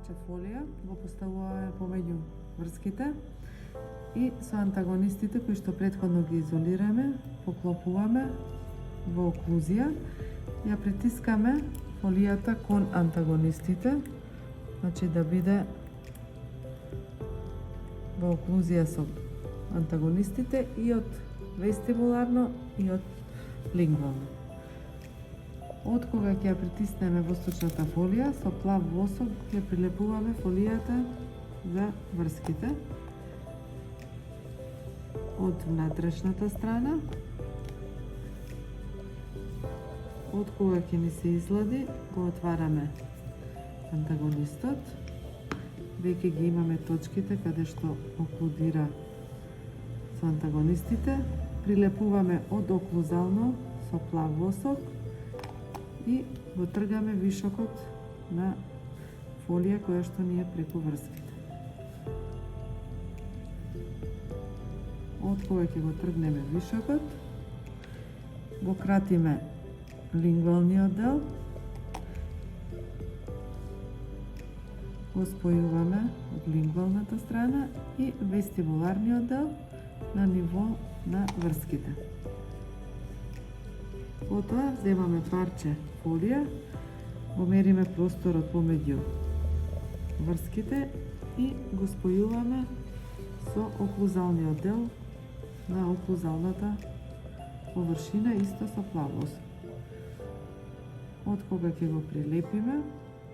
парче фолија го поставуваме помеѓу врските и со антагонистите кои што претходно ги изолираме, поклопуваме во оклузија, ја притискаме фолијата кон антагонистите, значи да биде во оклузија со антагонистите и од вестибуларно и од лингвално. Од кога ќе ја притиснеме восточната фолија, со плав восок ќе прилепуваме фолијата за врските од внатрешната страна. Од кога ќе ни се излади, го отвараме антагонистот. Веќе ги имаме точките каде што оклудира со антагонистите. Прилепуваме од оклузално со плав восок и го тргаме вишокот на фолија која што ни е преку врските. Од кога ќе го тргнеме вишокот, го кратиме лингвалниот дел, го спојуваме од лингвалната страна и вестибуларниот дел на ниво на врските. Потоа земаме парче фолија, го мериме просторот помеѓу врските и го спојуваме со оклузалниот дел на оклузалната површина, исто со плав восок. Од кога ќе го прилепиме,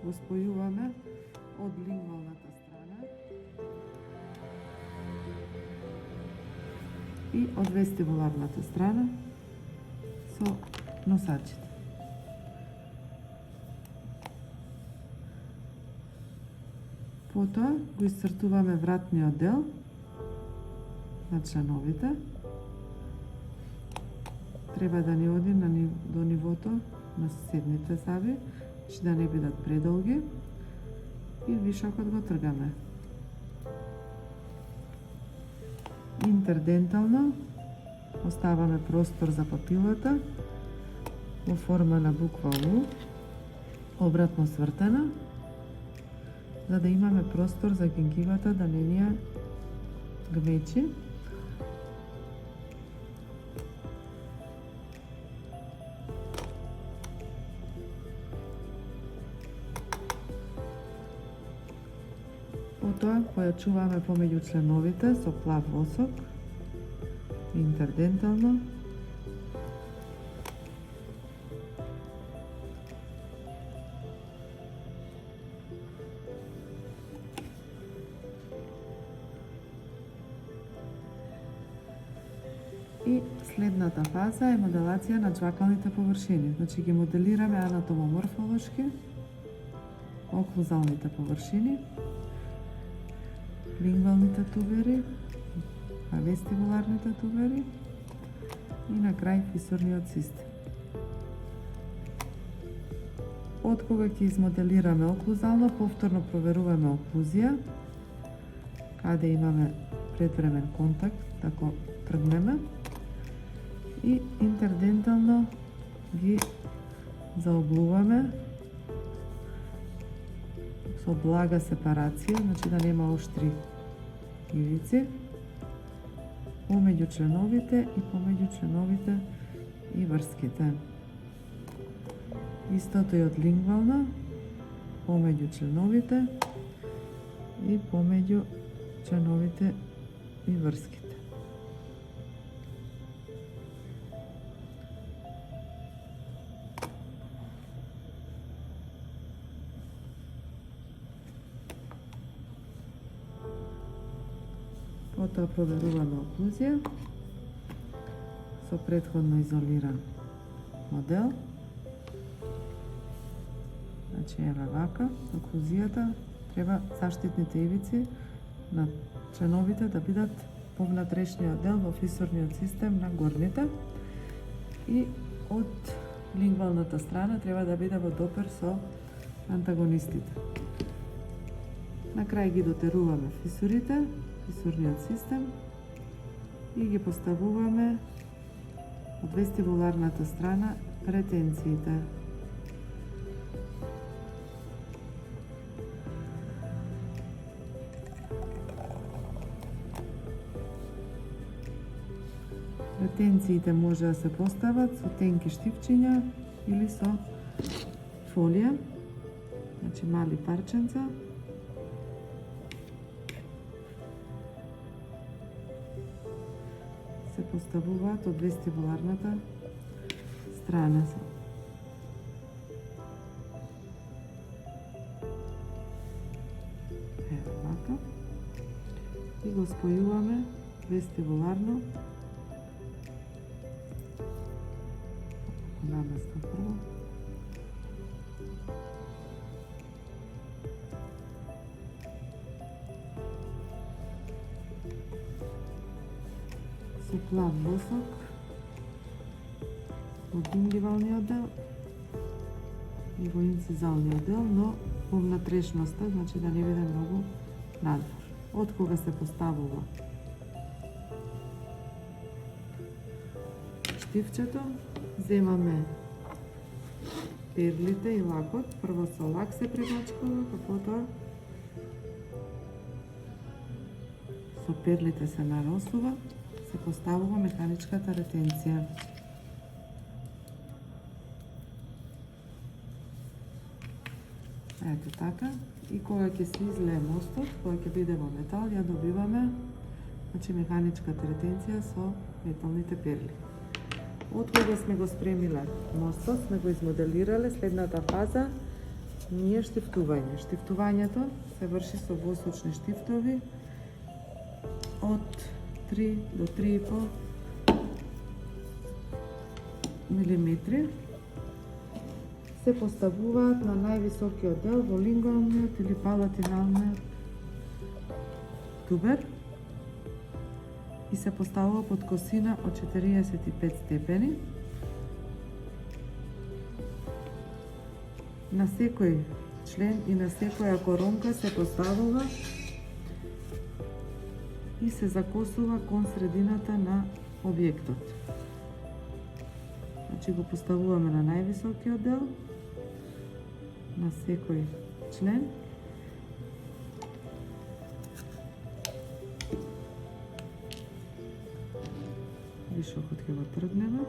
го спојуваме од лингвалната страна и од вестибуларната страна со носачите. Потоа го исцртуваме вратниот дел на членовите. Треба да ни оди до нивото на седните заби, че да не бидат предолги, и вишокот го тргаме. Интердентално оставаме простор за папилата во форма на буква У, обратно свртена, за да имаме простор за гингивата да не ни ја гмечи. Потоа појачуваме помеѓу членовите со плав восок, интердентално. И следната фаза е моделација на џвакалните површини. Значи ги моделираме анатомоморфолошки оклузалните површини, лингвалните тубери, вестибуларните тубери и на крај фисурниот систем. Од кога ќе измоделираме оклузално, повторно проверуваме оклузија, каде имаме предвремен контакт, да го тргнеме, и интердентално ги заоблуваме со блага сепарација, значи да нема оштри ивици помеѓу членовите и врските. Истото и од лингвална, помеѓу членовите и врските. Потоа проверуваме оклузија со претходно изолиран модел. Значи еве вака, оклузијата треба заштитните ивици на членовите да бидат по внатрешниот дел во фисурниот систем на горните и од лингвалната страна треба да биде во допир со антагонистите. На крај ги дотеруваме фисурите, фисурниот систем и ги поставуваме од вестибуларната страна ретенциите. Ретенциите може да се постават со тенки штивчиња или со фолија, значи мали парченца. Се поставуваат од вестибуларната страна. Ево вака. И го спојуваме вестибуларно. Наместам прво. Со плав восок во гингивалниот дел и во инцизалниот дел, но во внатрешноста, значи да не биде многу надвор. Од кога се поставува штивчето, земаме перлите и лакот. Прво со лак се премачкува, па потоа со перлите се наросува, се поставува механичката ретенција. Ето така. И кога ќе се излее мостот, кога ќе биде во метал, ја добиваме, значи, механичката ретенција со металните перли. Од кога сме го спремиле мостот, сме го измоделирале, следната фаза ни е штифтување. Штифтувањето се врши со восочни штифтови од 3 до 3,5 милиметри. Се поставуваат на највисокиот дел во лингуалниот или палатиналниот тубер и се поставува под косина од 45 степени. На секој член и на секоја коронка се поставува и се закосува кон средината на објектот. Значи го поставуваме на највисокиот дел, на секој член. Вишокот ќе го тргнеме.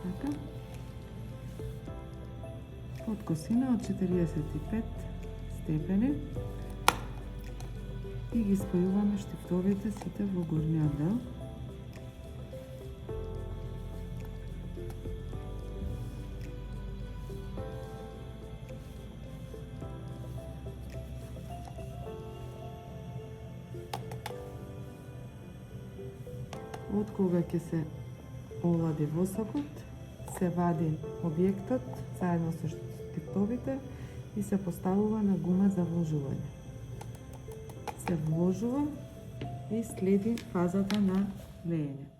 Така. Под косина од 45 степени и ги спојуваме штифтовите сите во горниот дел. Од кога ќе се олади восокот, се вади објектот заедно со штифтовите и се поставува на гума за вложување. Се вложува и следи фазата на леење.